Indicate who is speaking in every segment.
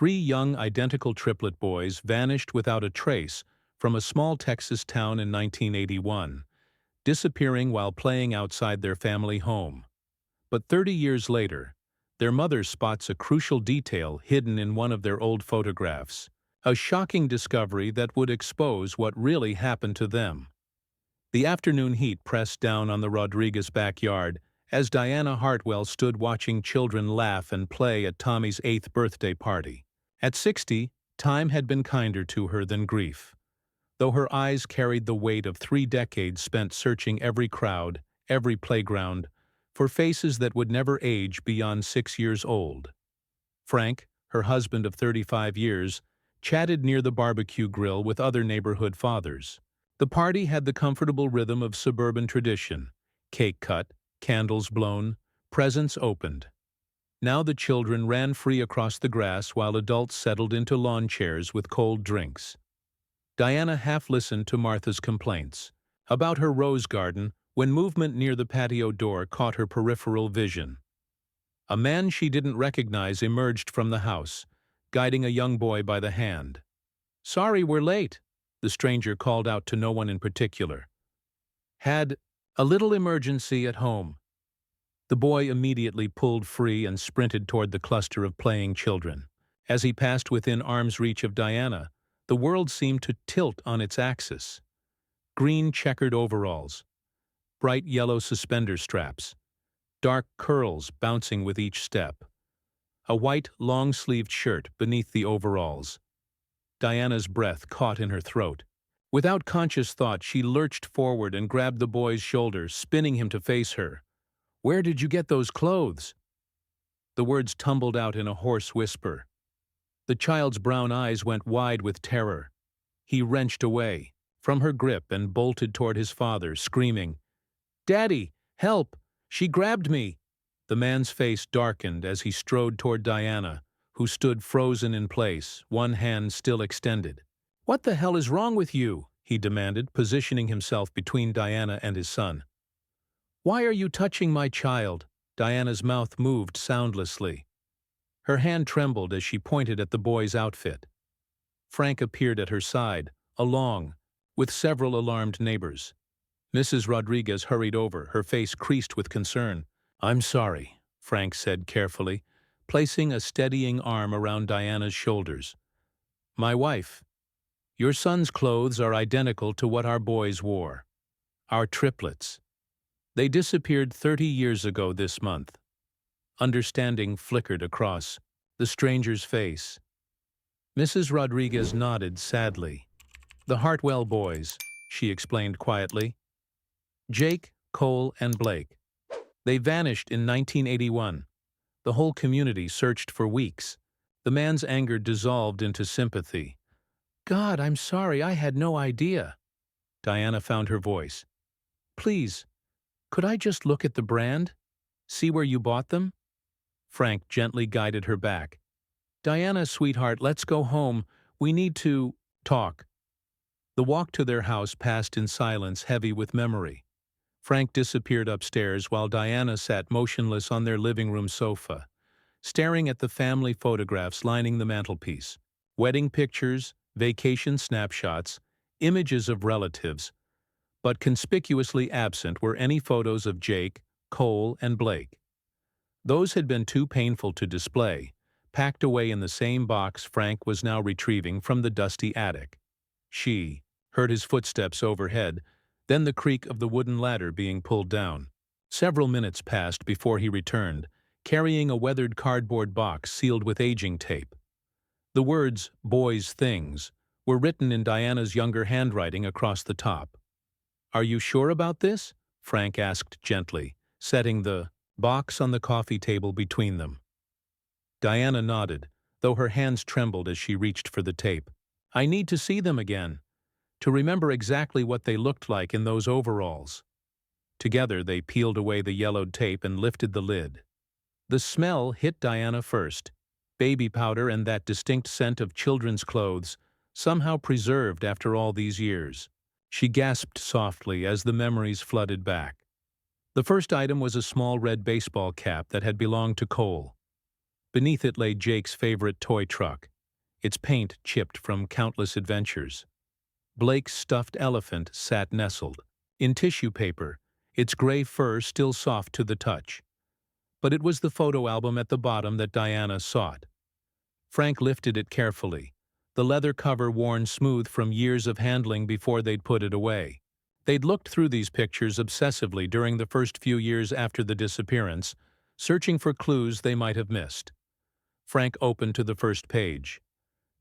Speaker 1: three young identical triplet boys vanished without a trace from a small Texas town in 1981, disappearing while playing outside their family home. But 30 years later, their mother spots a crucial detail hidden in one of their old photographs, a shocking discovery that would expose what really happened to them. The afternoon heat pressed down on the Rodriguez backyard as Diana Hartwell stood watching children laugh and play at Tommy's 8th birthday party. At 60, time had been kinder to her than grief, though her eyes carried the weight of 3 decades spent searching every crowd, every playground, for faces that would never age beyond 6 years old. Frank, her husband of 35 years, chatted near the barbecue grill with other neighborhood fathers. The party had the comfortable rhythm of suburban tradition: cake cut, candles blown, presents opened. Now the children ran free across the grass while adults settled into lawn chairs with cold drinks. Diana half listened to Martha's complaints about her rose garden when movement near the patio door caught her peripheral vision. A man she didn't recognize emerged from the house, guiding a young boy by the hand. "Sorry we're late," the stranger called out to no one in particular. "Had a little emergency at home." The boy immediately pulled free and sprinted toward the cluster of playing children. As he passed within arm's reach of Diana, the world seemed to tilt on its axis. Green checkered overalls, bright yellow suspender straps, dark curls bouncing with each step, a white long-sleeved shirt beneath the overalls. Diana's breath caught in her throat. Without conscious thought, she lurched forward and grabbed the boy's shoulder, spinning him to face her. "Where did you get those clothes?" The words tumbled out in a hoarse whisper. The child's brown eyes went wide with terror. He wrenched away from her grip and bolted toward his father, screaming, "Daddy, help! She grabbed me!" The man's face darkened as he strode toward Diana, who stood frozen in place, one hand still extended. "What the hell is wrong with you?" he demanded, positioning himself between Diana and his son. "Why are you touching my child?" Diana's mouth moved soundlessly. Her hand trembled as she pointed at the boy's outfit. Frank appeared at her side, along with several alarmed neighbors. Mrs. Rodriguez hurried over, her face creased with concern. "I'm sorry," Frank said carefully, placing a steadying arm around Diana's shoulders. "My wife, your son's clothes are identical to what our boys wore. Our triplets. They disappeared 30 years ago this month." Understanding flickered across the stranger's face. Mrs. Rodriguez nodded sadly. "The Hartwell boys," she explained quietly. "Jake, Cole, and Blake. They vanished in 1981. The whole community searched for weeks." The man's anger dissolved into sympathy. "God, I'm sorry, I had no idea." Diana found her voice. "Please, could I just look at the brand? See where you bought them?" Frank gently guided her back. "Diana, sweetheart, let's go home. We need to talk." The walk to their house passed in silence, heavy with memory. Frank disappeared upstairs while Diana sat motionless on their living room sofa, staring at the family photographs lining the mantelpiece. Wedding pictures, vacation snapshots, images of relatives, but conspicuously absent were any photos of Jake, Cole, and Blake. Those had been too painful to display, packed away in the same box Frank was now retrieving from the dusty attic. She heard his footsteps overhead, then the creak of the wooden ladder being pulled down. Several minutes passed before he returned, carrying a weathered cardboard box sealed with aging tape. The words, "Boys' Things," were written in Diana's younger handwriting across the top. "Are you sure about this?" Frank asked gently, setting the box on the coffee table between them. Diana nodded, though her hands trembled as she reached for the tape. "I need to see them again, to remember exactly what they looked like in those overalls." Together they peeled away the yellowed tape and lifted the lid. The smell hit Diana first, baby powder and that distinct scent of children's clothes, somehow preserved after all these years. She gasped softly as the memories flooded back. The first item was a small red baseball cap that had belonged to Cole. Beneath it lay Jake's favorite toy truck, its paint chipped from countless adventures. Blake's stuffed elephant sat nestled in tissue paper, its gray fur still soft to the touch. But it was the photo album at the bottom that Diana sought. Frank lifted it carefully, the leather cover worn smooth from years of handling before they'd put it away. They'd looked through these pictures obsessively during the first few years after the disappearance, searching for clues they might have missed. Frank opened to the first page.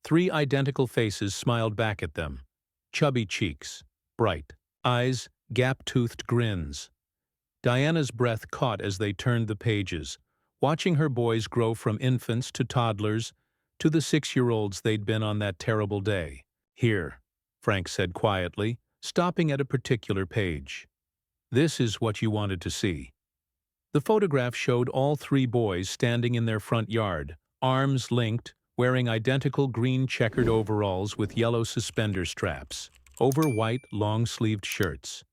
Speaker 1: 3 identical faces smiled back at them. Chubby cheeks, bright eyes, gap-toothed grins. Diana's breath caught as they turned the pages, watching her boys grow from infants to toddlers to the 6-year-olds they'd been on that terrible day. "Here," Frank said quietly, stopping at a particular page. "This is what you wanted to see." The photograph showed all 3 boys standing in their front yard, arms linked, wearing identical green checkered overalls with yellow suspender straps over white long-sleeved shirts.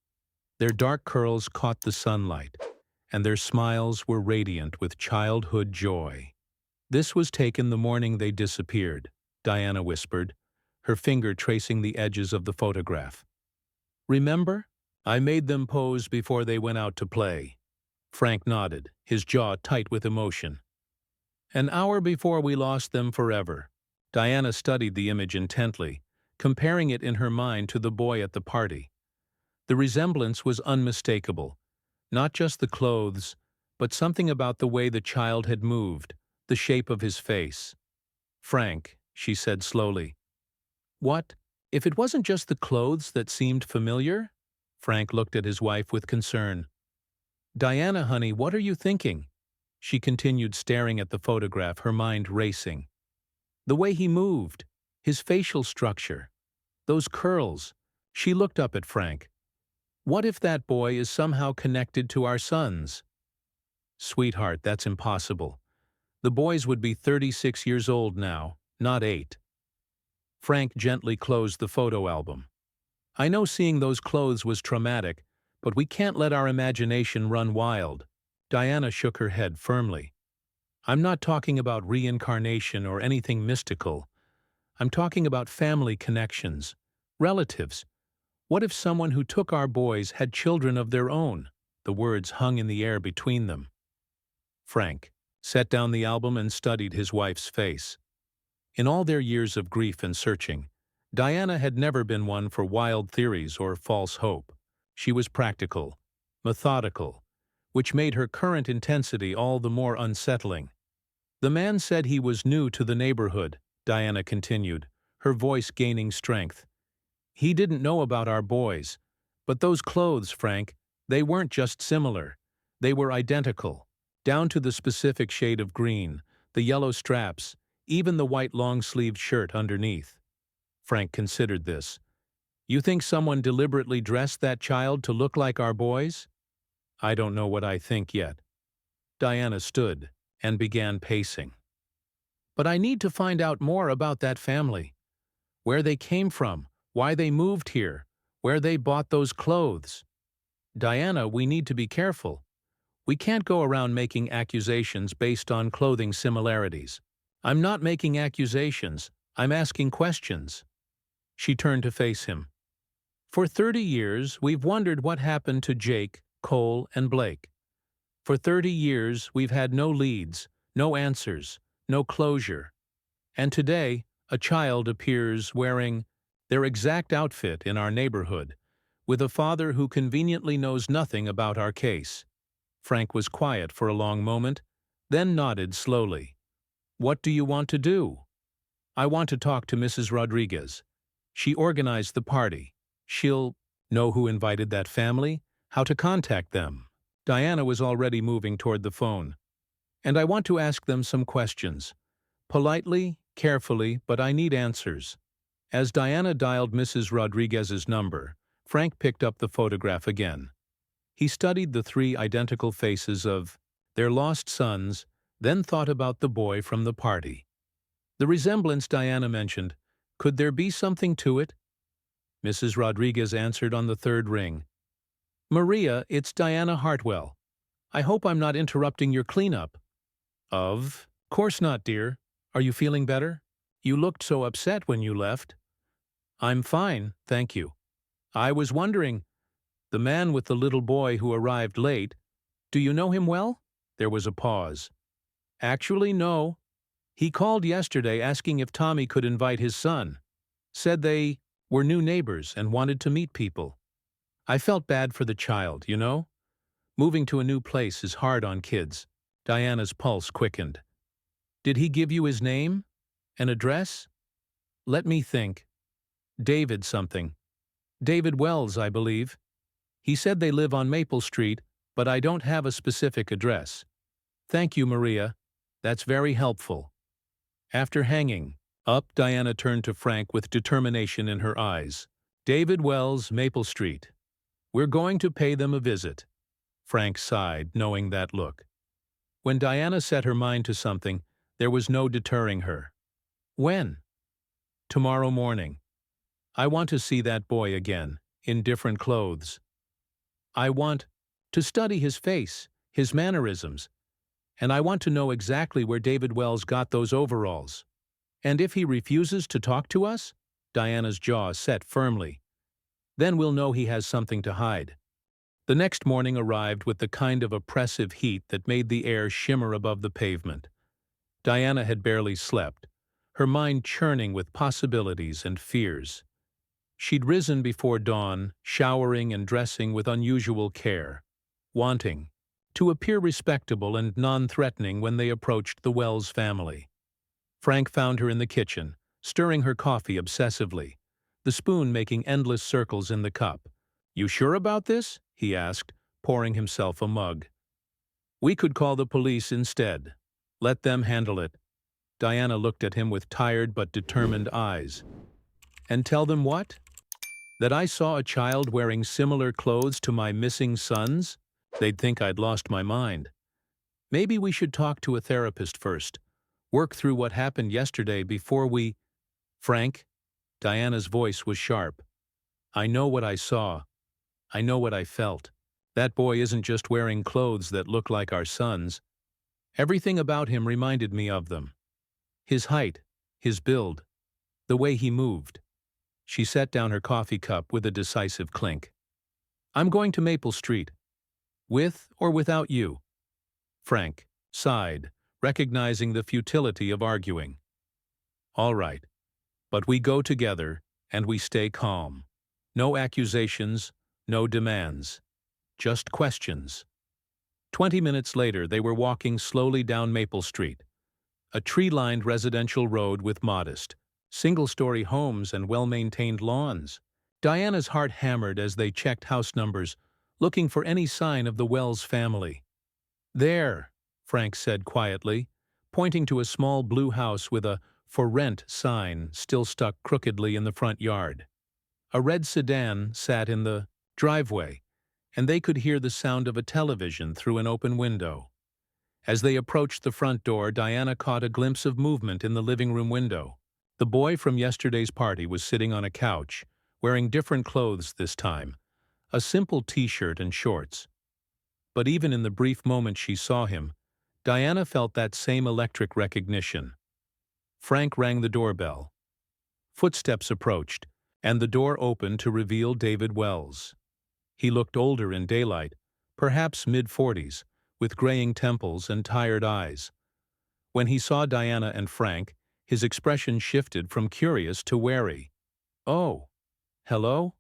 Speaker 1: Their dark curls caught the sunlight, and their smiles were radiant with childhood joy. "This was taken the morning they disappeared," Diana whispered, her finger tracing the edges of the photograph. "Remember? I made them pose before they went out to play." Frank nodded, his jaw tight with emotion. "An hour before we lost them forever." Diana studied the image intently, comparing it in her mind to the boy at the party. The resemblance was unmistakable. Not just the clothes, but something about the way the child had moved, the shape of his face. "Frank," she said slowly. "What? If it wasn't just the clothes that seemed familiar?" Frank looked at his wife with concern. "Diana, honey, what are you thinking?" She continued staring at the photograph, her mind racing. "The way he moved, his facial structure, those curls." She looked up at Frank. "What if that boy is somehow connected to our sons?" "Sweetheart, that's impossible. The boys would be 36 years old now, not 8. Frank gently closed the photo album. "I know seeing those clothes was traumatic, but we can't let our imagination run wild." Diana shook her head firmly. "I'm not talking about reincarnation or anything mystical. I'm talking about family connections, relatives. What if someone who took our boys had children of their own?" The words hung in the air between them. Frank set down the album and studied his wife's face. In all their years of grief and searching, Diana had never been one for wild theories or false hope. She was practical, methodical, which made her current intensity all the more unsettling. "The man said he was new to the neighborhood," Diana continued, her voice gaining strength. "He didn't know about our boys. But those clothes, Frank, they weren't just similar. They were identical, down to the specific shade of green, the yellow straps, even the white long-sleeved shirt underneath." Frank considered this. "You think someone deliberately dressed that child to look like our boys?" "I don't know what I think yet." Diana stood and began pacing. "But I need to find out more about that family. Where they came from, why they moved here, where they bought those clothes." "Diana, we need to be careful. We can't go around making accusations based on clothing similarities." "I'm not making accusations. I'm asking questions." She turned to face him. "For 30 years, we've wondered what happened to Jake, Cole, and Blake. For 30 years, we've had no leads, no answers, no closure. And today, a child appears wearing their exact outfit in our neighborhood, with a father who conveniently knows nothing about our case." Frank was quiet for a long moment, then nodded slowly. "What do you want to do?" "I want to talk to Mrs. Rodriguez. She organized the party. She'll know who invited that family, how to contact them." Diana was already moving toward the phone. "And I want to ask them some questions. Politely, carefully, but I need answers." As Diana dialed Mrs. Rodriguez's number, Frank picked up the photograph again. He studied the 3 identical faces of their lost sons, then thought about the boy from the party. The resemblance Diana mentioned, could there be something to it? Mrs. Rodriguez answered on the 3rd ring. "Maria, it's Diana Hartwell. I hope I'm not interrupting your cleanup." "Of?" Course not, dear. Are you feeling better? You looked so upset when you left. I'm fine, thank you. I was wondering, the man with the little boy who arrived late, do you know him well? There was a pause. Actually, no. He called yesterday asking if Tommy could invite his son. Said they were new neighbors and wanted to meet people. I felt bad for the child, you know? Moving to a new place is hard on kids. Diana's pulse quickened. Did he give you his name? An address? Let me think. David something. David Wells, I believe. He said they live on Maple Street, but I don't have a specific address. Thank you, Maria. That's very helpful. After hanging up, Diana turned to Frank with determination in her eyes. David Wells, Maple Street. We're going to pay them a visit. Frank sighed, knowing that look. When Diana set her mind to something, there was no deterring her. When? Tomorrow morning. I want to see that boy again, in different clothes. I want to study his face, his mannerisms, and I want to know exactly where David Wells got those overalls. And if he refuses to talk to us? Diana's jaw set firmly. Then we'll know he has something to hide. The next morning arrived with the kind of oppressive heat that made the air shimmer above the pavement. Diana had barely slept, her mind churning with possibilities and fears. She'd risen before dawn, showering and dressing with unusual care, wanting to appear respectable and non-threatening when they approached the Wells family. Frank found her in the kitchen, stirring her coffee obsessively, the spoon making endless circles in the cup. You sure about this? He asked, pouring himself a mug. We could call the police instead. Let them handle it. Diana looked at him with tired but determined eyes. And tell them what? That I saw a child wearing similar clothes to my missing son's? They'd think I'd lost my mind. Maybe we should talk to a therapist first. Work through what happened yesterday before we… Frank? Diana's voice was sharp. I know what I saw. I know what I felt. That boy isn't just wearing clothes that look like our son's. Everything about him reminded me of them. His height, his build, the way he moved. She set down her coffee cup with a decisive clink. I'm going to Maple Street. With or without you? Frank sighed, recognizing the futility of arguing. All right. But we go together, and we stay calm. No accusations, no demands. Just questions. 20 minutes later, they were walking slowly down Maple Street, a tree-lined residential road with modest, single-story homes and well-maintained lawns. Diana's heart hammered as they checked house numbers, looking for any sign of the Wells family. There, Frank said quietly, pointing to a small blue house with a "For Rent" sign still stuck crookedly in the front yard. A red sedan sat in the driveway, and they could hear the sound of a television through an open window. As they approached the front door, Diana caught a glimpse of movement in the living room window. The boy from yesterday's party was sitting on a couch, wearing different clothes this time, a simple t-shirt and shorts. But even in the brief moment she saw him, Diana felt that same electric recognition. Frank rang the doorbell. Footsteps approached, and the door opened to reveal David Wells. He looked older in daylight, perhaps mid-40s, with graying temples and tired eyes. When he saw Diana and Frank, his expression shifted from curious to wary. Oh, hello?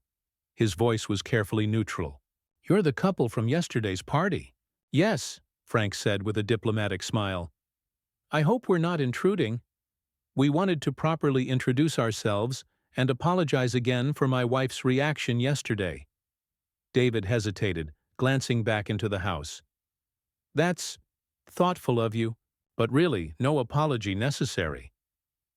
Speaker 1: His voice was carefully neutral. You're the couple from yesterday's party. Yes, Frank said with a diplomatic smile. I hope we're not intruding. We wanted to properly introduce ourselves and apologize again for my wife's reaction yesterday. David hesitated, glancing back into the house. That's thoughtful of you, but really no apology necessary.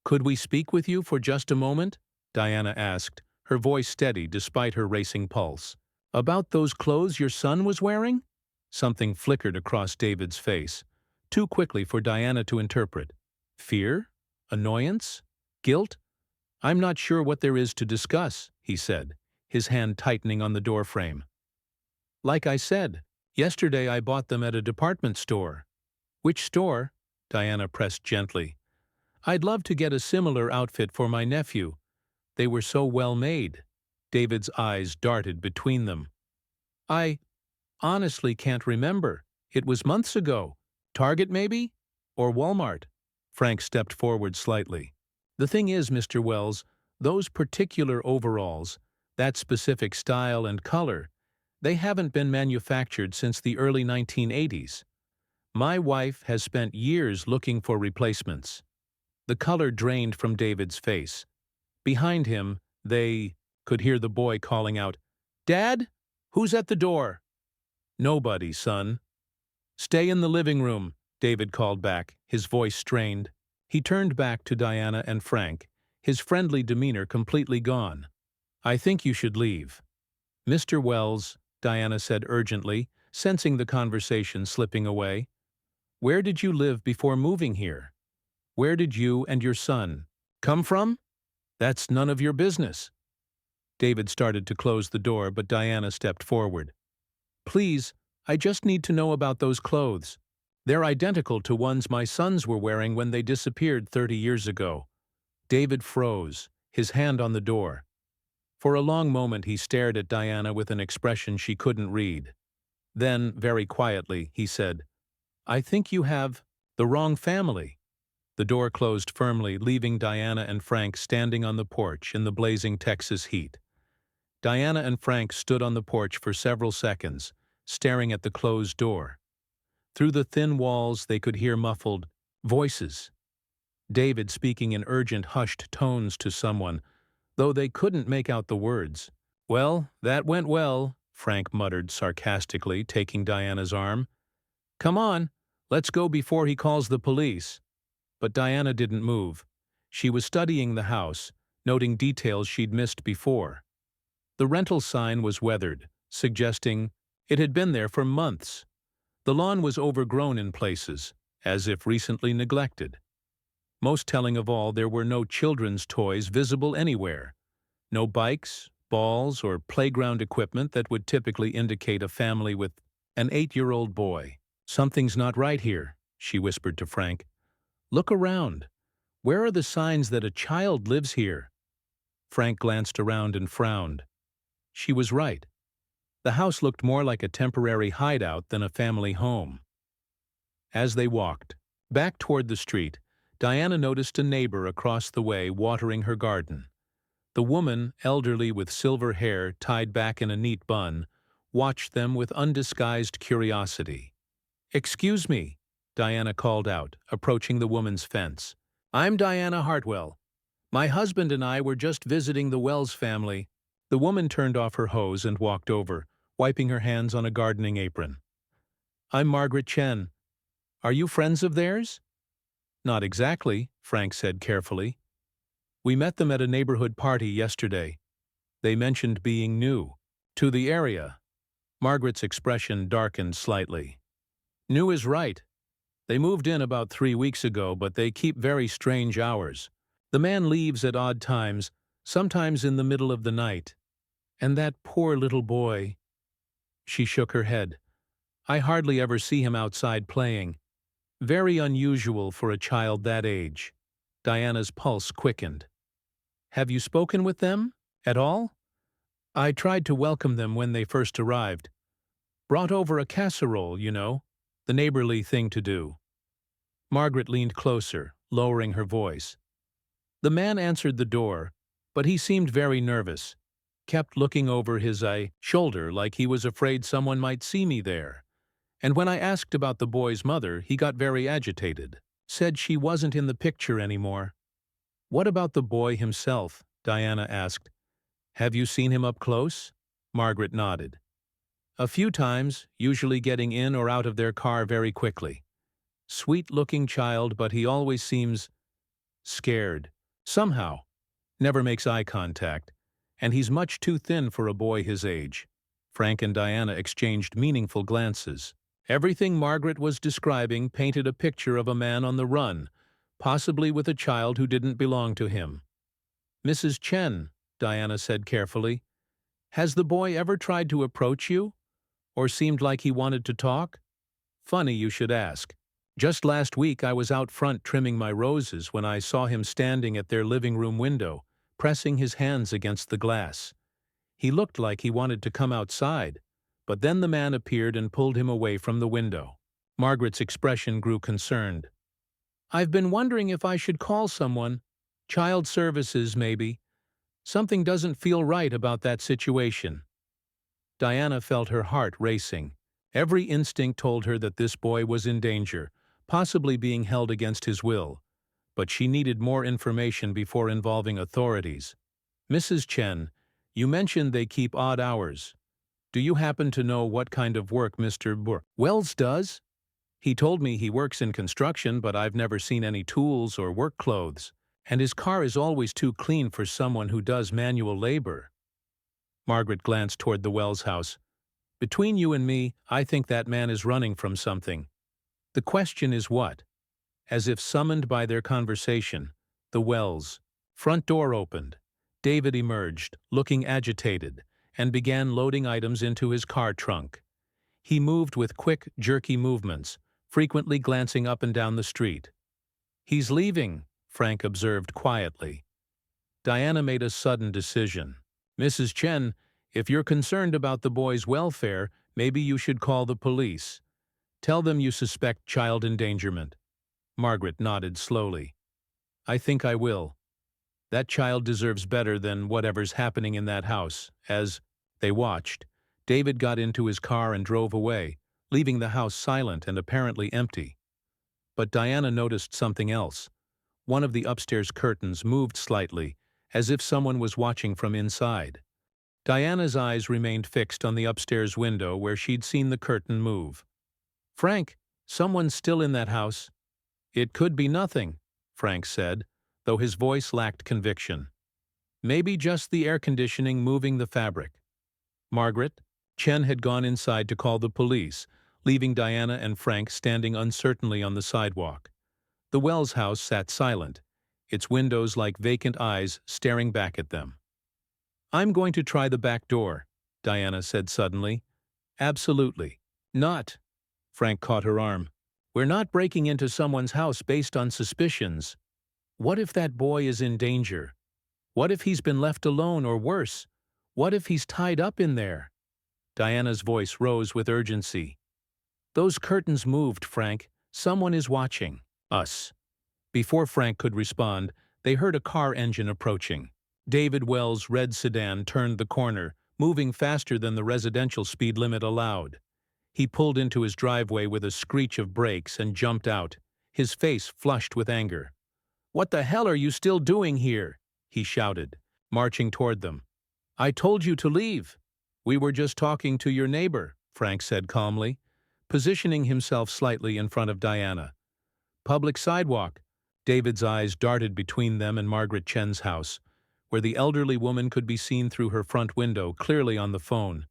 Speaker 1: Could we speak with you for just a moment? Diana asked, her voice steady despite her racing pulse. About those clothes your son was wearing? Something flickered across David's face, too quickly for Diana to interpret. Fear? Annoyance? Guilt? I'm not sure what there is to discuss, he said, his hand tightening on the doorframe. Like I said, yesterday I bought them at a department store. Which store? Diana pressed gently. "I'd love to get a similar outfit for my nephew. They were so well made." David's eyes darted between them. "I honestly can't remember. It was months ago. Target, maybe? Or Walmart?" Frank stepped forward slightly. "The thing is, Mr. Wells, those particular overalls, that specific style and color, they haven't been manufactured since the early 1980s. My wife has spent years looking for replacements." The color drained from David's face. Behind him, they could hear the boy calling out, "Dad? Who's at the door?" "Nobody, son." "Stay in the living room," David called back, his voice strained. He turned back to Diana and Frank, his friendly demeanor completely gone. "I think you should leave." "Mr. Wells," Diana said urgently, sensing the conversation slipping away, "where did you live before moving here? Where did you and your son come from? That's none of your business." David started to close the door, but Diana stepped forward. "Please, I just need to know about those clothes. They're identical to ones my sons were wearing when they disappeared 30 years ago." David froze, his hand on the door. For a long moment he stared at Diana with an expression she couldn't read. Then, very quietly, he said, "I think you have the wrong family." The door closed firmly, leaving Diana and Frank standing on the porch in the blazing Texas heat. Diana and Frank stood on the porch for several seconds, staring at the closed door. Through the thin walls they could hear muffled voices. David speaking in urgent, hushed tones to someone, though they couldn't make out the words. "Well, that went well," Frank muttered sarcastically, taking Diana's arm. "Come on, let's go before he calls the police." But Diana didn't move. She was studying the house, noting details she'd missed before. The rental sign was weathered, suggesting it had been there for months. The lawn was overgrown in places, as if recently neglected. Most telling of all, there were no children's toys visible anywhere. No bikes, balls, or playground equipment that would typically indicate a family with an 8-year-old boy. "Something's not right here," she whispered to Frank. "Look around. Where are the signs that a child lives here?" Frank glanced around and frowned. She was right. The house looked more like a temporary hideout than a family home. As they walked back toward the street, Diana noticed a neighbor across the way watering her garden. The woman, elderly with silver hair tied back in a neat bun, watched them with undisguised curiosity. "Excuse me," Diana called out, approaching the woman's fence. "I'm Diana Hartwell. My husband and I were just visiting the Wells family." The woman turned off her hose and walked over, wiping her hands on a gardening apron. "I'm Margaret Chen. Are you friends of theirs?" "Not exactly," Frank said carefully. "We met them at a neighborhood party yesterday. They mentioned being new to the area." Margaret's expression darkened slightly. "New is right. They moved in about 3 weeks ago, but they keep very strange hours. The man leaves at odd times, sometimes in the middle of the night. And that poor little boy." She shook her head. "I hardly ever see him outside playing. Very unusual for a child that age." Diana's pulse quickened. "Have you spoken with them? At all?" "I tried to welcome them when they first arrived. Brought over a casserole, you know, the neighborly thing to do." Margaret leaned closer, lowering her voice. "The man answered the door, but he seemed very nervous. Kept looking over his shoulder like he was afraid someone might see me there. And when I asked about the boy's mother, he got very agitated. Said she wasn't in the picture anymore." "What about the boy himself?" Diana asked. "Have you seen him up close?" Margaret nodded. "A few times, usually getting in or out of their car very quickly. Sweet-looking child, but he always seems scared. Somehow. Never makes eye contact. And he's much too thin for a boy his age." Frank and Diana exchanged meaningful glances. Everything Margaret was describing painted a picture of a man on the run, possibly with a child who didn't belong to him. "Mrs. Chen," Diana said carefully, "has the boy ever tried to approach you? Or seemed like he wanted to talk?" "Funny you should ask. Just last week I was out front trimming my roses when I saw him standing at their living room window, pressing his hands against the glass. He looked like he wanted to come outside, but then the man appeared and pulled him away from the window. Margaret's expression grew concerned. I've been wondering if I should call someone. Child services, maybe. Something doesn't feel right about that situation. Diana felt her heart racing. Every instinct told her that this boy was in danger, possibly being held against his will. But she needed more information before involving authorities. Mrs. Chen, you mentioned they keep odd hours. Do you happen to know what kind of work Mr. Wells does? He told me he works in construction, but I've never seen any tools or work clothes, and his car is always too clean for someone who does manual labor. Margaret glanced toward the Wells house. Between you and me, I think that man is running from something. The question is what? As if summoned by their conversation, the Wells' front door opened. David emerged, looking agitated, and began loading items into his car trunk. He moved with quick, jerky movements, frequently glancing up and down the street. He's leaving, Frank observed quietly. Diana made a sudden decision. Mrs. Chen, if you're concerned about the boy's welfare, maybe you should call the police. Tell them you suspect child endangerment. Margaret nodded slowly. I think I will. That child deserves better than whatever's happening in that house. As they watched, David got into his car and drove away, leaving the house silent and apparently empty. But Diana noticed something else. One of the upstairs curtains moved slightly, as if someone was watching from inside. Diana's eyes remained fixed on the upstairs window where she'd seen the curtain move. Frank, someone's still in that house. It could be nothing, Frank said, though his voice lacked conviction. Maybe just the air conditioning moving the fabric. Margaret, Chen had gone inside to call the police, leaving Diana and Frank standing uncertainly on the sidewalk. The Wells house sat silent, its windows like vacant eyes staring back at them. I'm going to try the back door, Diana said suddenly. Absolutely. Not. Frank caught her arm. We're not breaking into someone's house based on suspicions. What if that boy is in danger? What if he's been left alone or worse? What if he's tied up in there? Diana's voice rose with urgency. Those curtains moved, Frank. Someone is watching. Us. Before Frank could respond, they heard a car engine approaching. David Wells' red sedan turned the corner, moving faster than the residential speed limit allowed. He pulled into his driveway with a screech of brakes and jumped out, his face flushed with anger. What the hell are you still doing here? He shouted, marching toward them. I told you to leave. We were just talking to your neighbor, Frank said calmly, positioning himself slightly in front of Diana. Public sidewalk. David's eyes darted between them and Margaret Chen's house, where the elderly woman could be seen through her front window, clearly on the phone.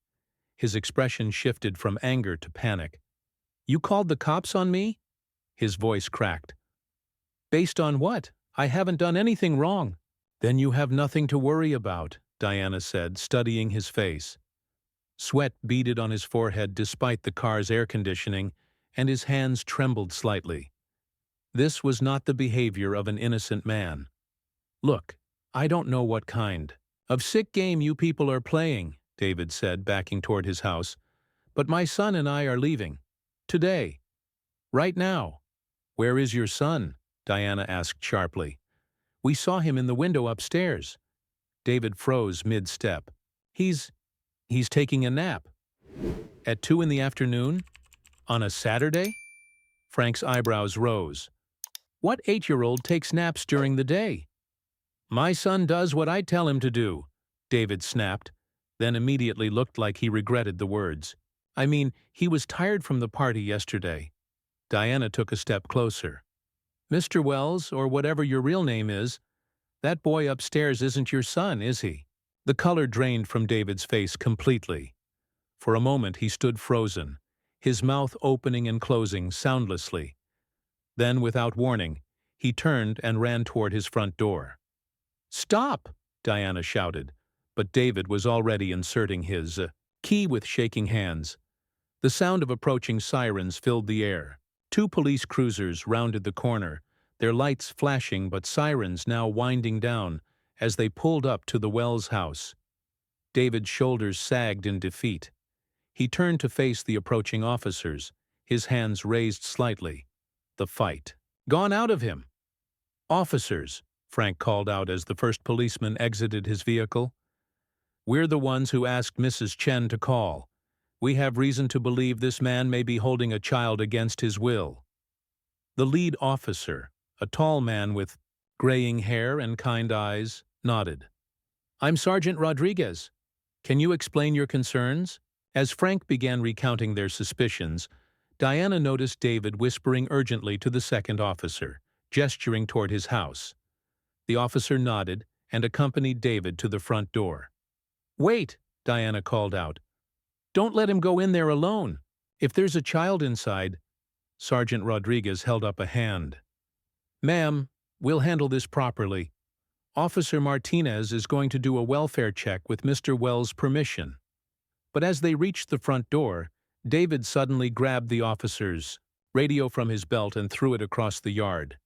Speaker 1: His expression shifted from anger to panic. You called the cops on me? His voice cracked. Based on what? I haven't done anything wrong. Then you have nothing to worry about, Diana said, studying his face. Sweat beaded on his forehead despite the car's air conditioning, and his hands trembled slightly. This was not the behavior of an innocent man. Look, I don't know what kind of sick game you people are playing, David said, backing toward his house, but my son and I are leaving. Today. Right now. Where is your son? Diana asked sharply. We saw him in the window upstairs. David froze mid-step. He's taking a nap. At 2 in the afternoon? On a Saturday? Frank's eyebrows rose. What 8-year-old takes naps during the day? My son does what I tell him to do, David snapped, then immediately looked like he regretted the words. I mean, he was tired from the party yesterday. Diana took a step closer. Mr. Wells, or whatever your real name is, that boy upstairs isn't your son, is he? The color drained from David's face completely. For a moment he stood frozen, his mouth opening and closing soundlessly. Then, without warning, he turned and ran toward his front door. Stop! Diana shouted, but David was already inserting his key with shaking hands. The sound of approaching sirens filled the air. Two police cruisers rounded the corner, their lights flashing but sirens now winding down as they pulled up to the Wells house. David's shoulders sagged in defeat. He turned to face the approaching officers, his hands raised slightly. The fight. Gone out of him. "Officers," Frank called out as the first policeman exited his vehicle. "We're the ones who asked Mrs. Chen to call. We have reason to believe this man may be holding a child against his will." The lead officer, a tall man with graying hair and kind eyes, nodded. "I'm Sergeant Rodriguez. Can you explain your concerns?" As Frank began recounting their suspicions, Diana noticed David whispering urgently to the second officer, gesturing toward his house. The officer nodded and accompanied David to the front door. "Wait," Diana called out. "Don't let him go in there alone. If there's a child inside—" Sergeant Rodriguez held up a hand. "Ma'am, we'll handle this properly. Officer Martinez is going to do a welfare check with Mr. Wells' permission." But as they reached the front door, David suddenly grabbed the officer's radio from his belt and threw it across the yard.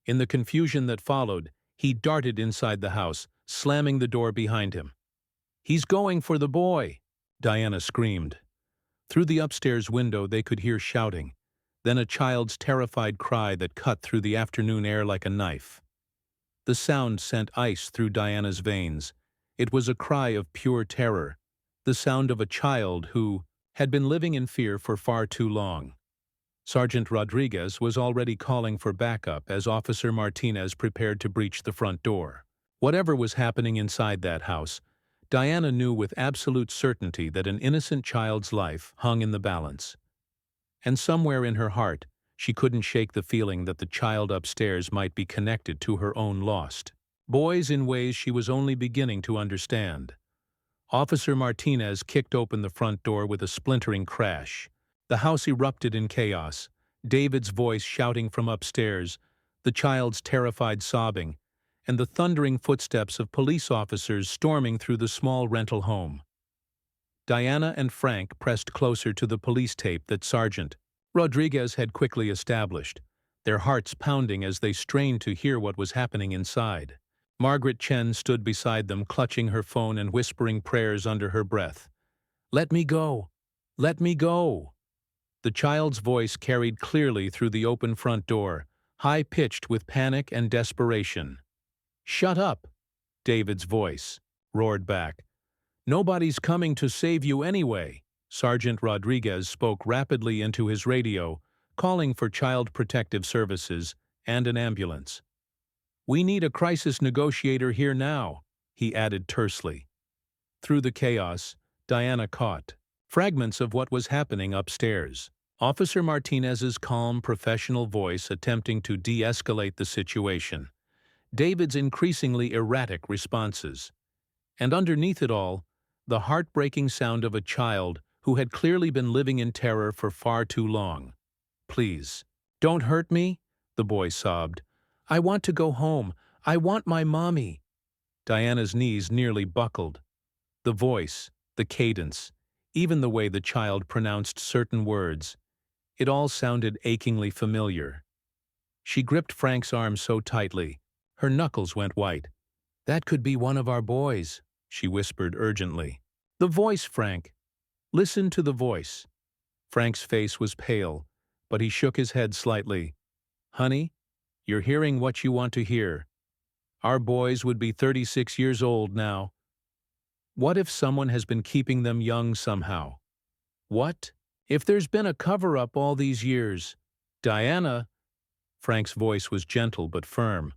Speaker 1: In the confusion that followed, he darted inside the house, slamming the door behind him. "He's going for the boy!" Diana screamed. Through the upstairs window they could hear shouting, then a child's terrified cry that cut through the afternoon air like a knife. The sound sent ice through Diana's veins. It was a cry of pure terror, the sound of a child who had been living in fear for far too long. Sergeant Rodriguez was already calling for backup as Officer Martinez prepared to breach the front door. Whatever was happening inside that house, Diana knew with absolute certainty that an innocent child's life hung in the balance. And somewhere in her heart, she couldn't shake the feeling that the child upstairs might be connected to her own lost boys in ways she was only beginning to understand. Officer Martinez kicked open the front door with a splintering crash. The house erupted in chaos, David's voice shouting from upstairs, the child's terrified sobbing, and the thundering footsteps of police officers storming through the small rental home. Diana and Frank pressed closer to the police tape that Sergeant Rodriguez had quickly established, their hearts pounding as they strained to hear what was happening inside. Margaret Chen stood beside them, clutching her phone and whispering prayers under her breath. "Let me go! Let me go!" The child's voice carried clearly through the open front door, high-pitched with panic and desperation. "Shut up!" David's voice roared back. "Nobody's coming to save you anyway." Sergeant Rodriguez spoke rapidly into his radio, calling for Child Protective Services and an ambulance. "We need a crisis negotiator here now," he added tersely. Through the chaos, Diana caught fragments of what was happening upstairs. Officer Martinez's calm, professional voice attempting to de-escalate the situation. David's increasingly erratic responses. And underneath it all, the heartbreaking sound of a child who had clearly been living in terror for far too long. "Please, don't hurt me," the boy sobbed. "I want to go home. I want my mommy." Diana's knees nearly buckled. The voice, the cadence, even the way the child pronounced certain words, it all sounded achingly familiar. She gripped Frank's arm so tightly, her knuckles went white. "That could be one of our boys," she whispered urgently. "The voice, Frank. Listen to the voice." Frank's face was pale, but he shook his head slightly. "Honey, you're hearing what you want to hear. Our boys would be 36 years old now. What if someone has been keeping them young somehow? What if there's been a cover-up all these years?" "Diana," Frank's voice was gentle but firm.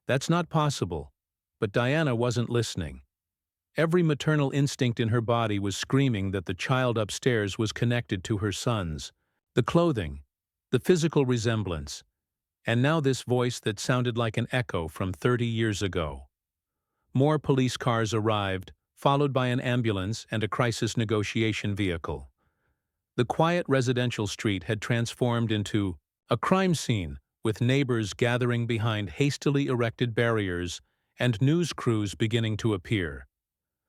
Speaker 1: "That's not possible." But Diana wasn't listening. Every maternal instinct in her body was screaming that the child upstairs was connected to her sons. The clothing, the physical resemblance, and now this voice that sounded like an echo from 30 years ago. More police cars arrived, followed by an ambulance and a crisis negotiation vehicle. The quiet residential street had transformed into a crime scene, with neighbors gathering behind hastily erected barriers and news crews beginning to appear.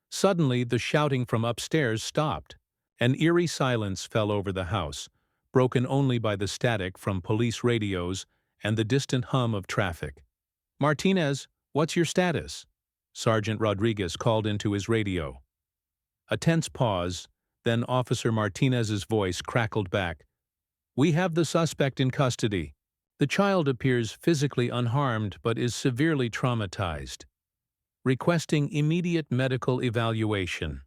Speaker 1: Suddenly, the shouting from upstairs stopped. An eerie silence fell over the house, broken only by the static from police radios and the distant hum of traffic. "Martinez, what's your status?" Sergeant Rodriguez called into his radio. A tense pause, then Officer Martinez's voice crackled back. "We have the suspect in custody. The child appears physically unharmed but is severely traumatized. Requesting immediate medical evaluation."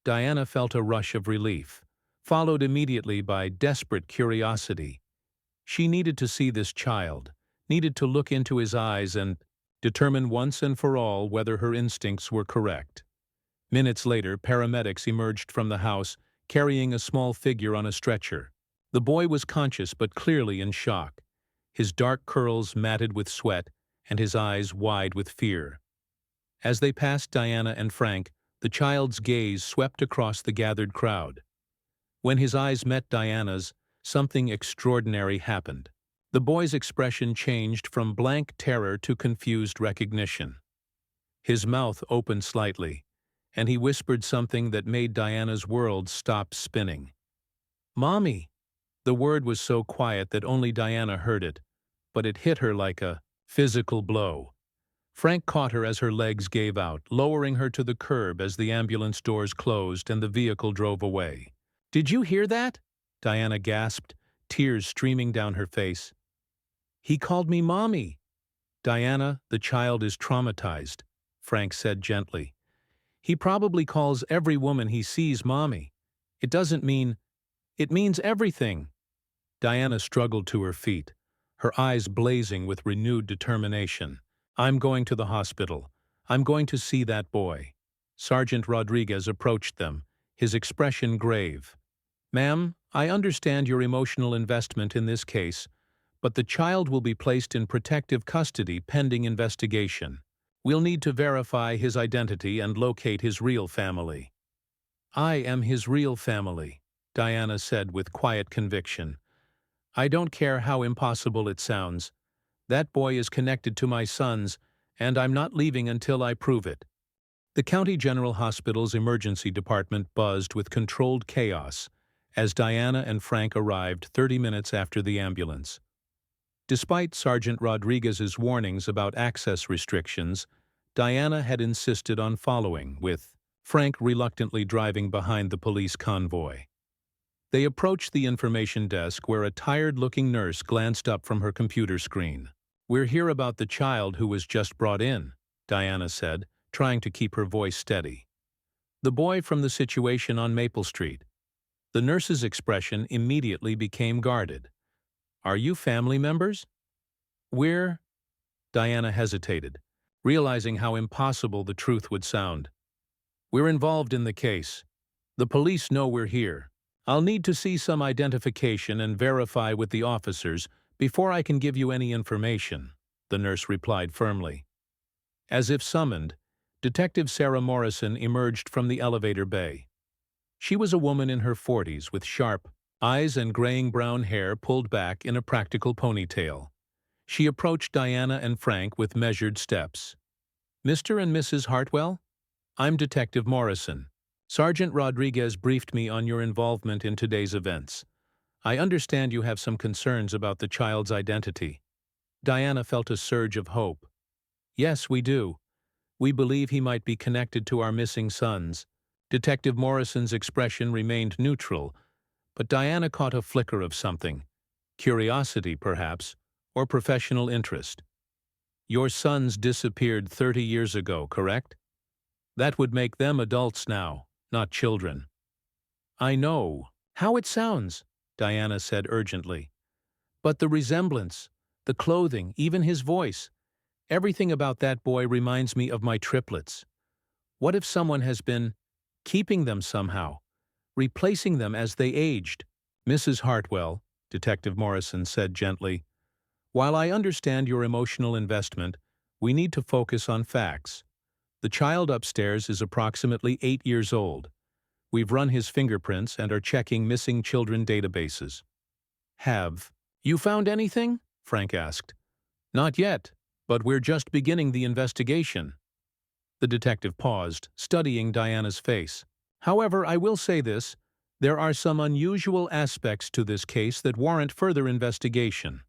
Speaker 1: Diana felt a rush of relief, followed immediately by desperate curiosity. She needed to see this child, needed to look into his eyes and determine once and for all whether her instincts were correct. Minutes later, paramedics emerged from the house, carrying a small figure on a stretcher. The boy was conscious but clearly in shock, his dark curls matted with sweat and his eyes wide with fear. As they passed Diana and Frank, the child's gaze swept across the gathered crowd. When his eyes met Diana's, something extraordinary happened. The boy's expression changed from blank terror to confused recognition. His mouth opened slightly, and he whispered something that made Diana's world stop spinning. "Mommy!" The word was so quiet that only Diana heard it, but it hit her like a physical blow. Frank caught her as her legs gave out, lowering her to the curb as the ambulance doors closed and the vehicle drove away. "Did you hear that?" Diana gasped, tears streaming down her face. "He called me Mommy." "Diana, the child is traumatized," Frank said gently. "He probably calls every woman he sees Mommy. It doesn't mean... It means everything." Diana struggled to her feet, her eyes blazing with renewed determination. "I'm going to the hospital. I'm going to see that boy." Sergeant Rodriguez approached them, his expression grave. "Ma'am, I understand your emotional investment in this case, but the child will be placed in protective custody pending investigation. We'll need to verify his identity and locate his real family." "I am his real family," Diana said with quiet conviction. "I don't care how impossible it sounds. That boy is connected to my sons, and I'm not leaving until I prove it." The County General Hospital's emergency department buzzed with controlled chaos as Diana and Frank arrived 30 minutes after the ambulance. Despite Sergeant Rodriguez's warnings about access restrictions, Diana had insisted on following, with Frank reluctantly driving behind the police convoy. They approached the information desk where a tired-looking nurse glanced up from her computer screen. "We're here about the child who was just brought in," Diana said, trying to keep her voice steady. "The boy from the situation on Maple Street." The nurse's expression immediately became guarded. "Are you family members?" "We're..." Diana hesitated, realizing how impossible the truth would sound. "We're involved in the case. The police know we're here. I'll need to see some identification and verify with the officers before I can give you any information," the nurse replied firmly. As if summoned, Detective Sarah Morrison emerged from the elevator bay. She was a woman in her 40s with sharp eyes and graying-brown hair pulled back in a practical ponytail. She approached Diana and Frank with measured steps. "Mr. and Mrs. Hartwell? I'm Detective Morrison. Sergeant Rodriguez briefed me on your involvement in today's events. I understand you have some concerns about the child's identity." Diana felt a surge of hope. "Yes, we do. We believe he might be connected to our missing sons." Detective Morrison's expression remained neutral, but Diana caught a flicker of something. Curiosity, perhaps, or professional interest. "Your sons disappeared 30 years ago, correct? That would make them adults now, not children." "I know how it sounds," Diana said urgently. "But the resemblance, the clothing, even his voice, everything about that boy reminds me of my triplets. What if someone has been keeping them somehow, replacing them as they aged?" "Mrs. Hartwell," Detective Morrison said gently, "while I understand your emotional investment, we need to focus on facts. The child upstairs is approximately 8 years old. We've run his fingerprints and are checking missing children databases." "Have you found anything?" Frank asked. "Not yet, but we're just beginning the investigation." The detective paused, studying Diana's face. "However, I will say this. There are some unusual aspects to this case that warrant further investigation.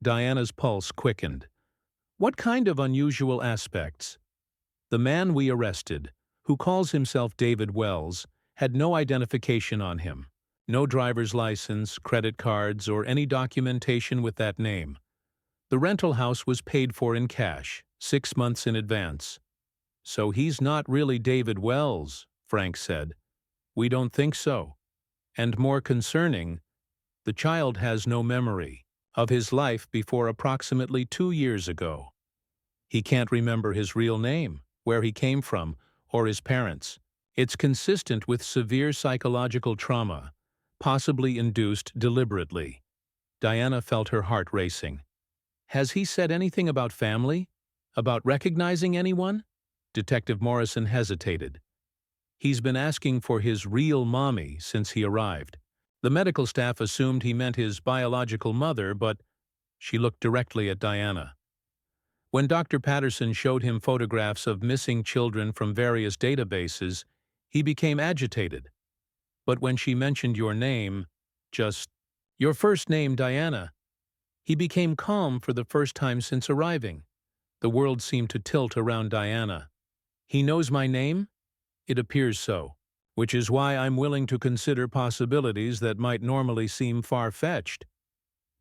Speaker 1: Diana's pulse quickened. What kind of unusual aspects? The man we arrested, who calls himself David Wells, had no identification on him. No driver's license, credit cards, or any documentation with that name. The rental house was paid for in cash, 6 months in advance. So he's not really David Wells, Frank said. We don't think so. And more concerning, the child has no memory of his life before approximately 2 years ago. He can't remember his real name, where he came from, or his parents. It's consistent with severe psychological trauma, possibly induced deliberately. Diana felt her heart racing. Has he said anything about family? About recognizing anyone? Detective Morrison hesitated. He's been asking for his real mommy since he arrived. The medical staff assumed he meant his biological mother, but she looked directly at Diana. When Dr. Patterson showed him photographs of missing children from various databases, he became agitated. But when she mentioned your name, just your first name, Diana, he became calm for the first time since arriving. The world seemed to tilt around Diana. He knows my name? It appears so, which is why I'm willing to consider possibilities that might normally seem far-fetched.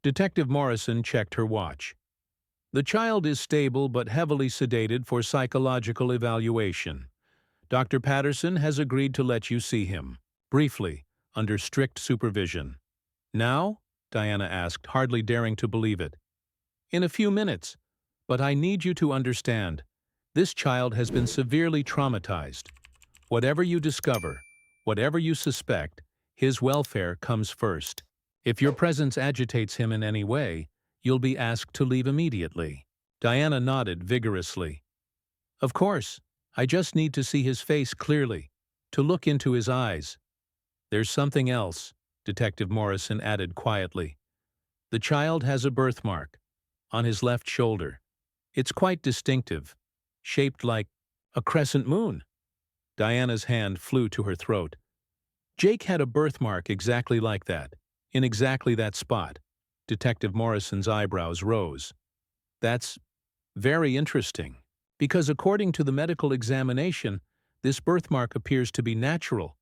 Speaker 1: Detective Morrison checked her watch. The child is stable but heavily sedated for psychological evaluation. Dr. Patterson has agreed to let you see him, briefly, under strict supervision. Now? Diana asked, hardly daring to believe it. In a few minutes. But I need you to understand. This child has been severely traumatized. Whatever you discover, whatever you suspect, his welfare comes first. If your presence agitates him in any way, you'll be asked to leave immediately. Diana nodded vigorously. Of course, I just need to see his face clearly, to look into his eyes. There's something else, Detective Morrison added quietly. The child has a birthmark on his left shoulder. It's quite distinctive, shaped like a crescent moon. Diana's hand flew to her throat. Jake had a birthmark exactly like that, in exactly that spot. Detective Morrison's eyebrows rose. That's very interesting, because according to the medical examination, this birthmark appears to be natural,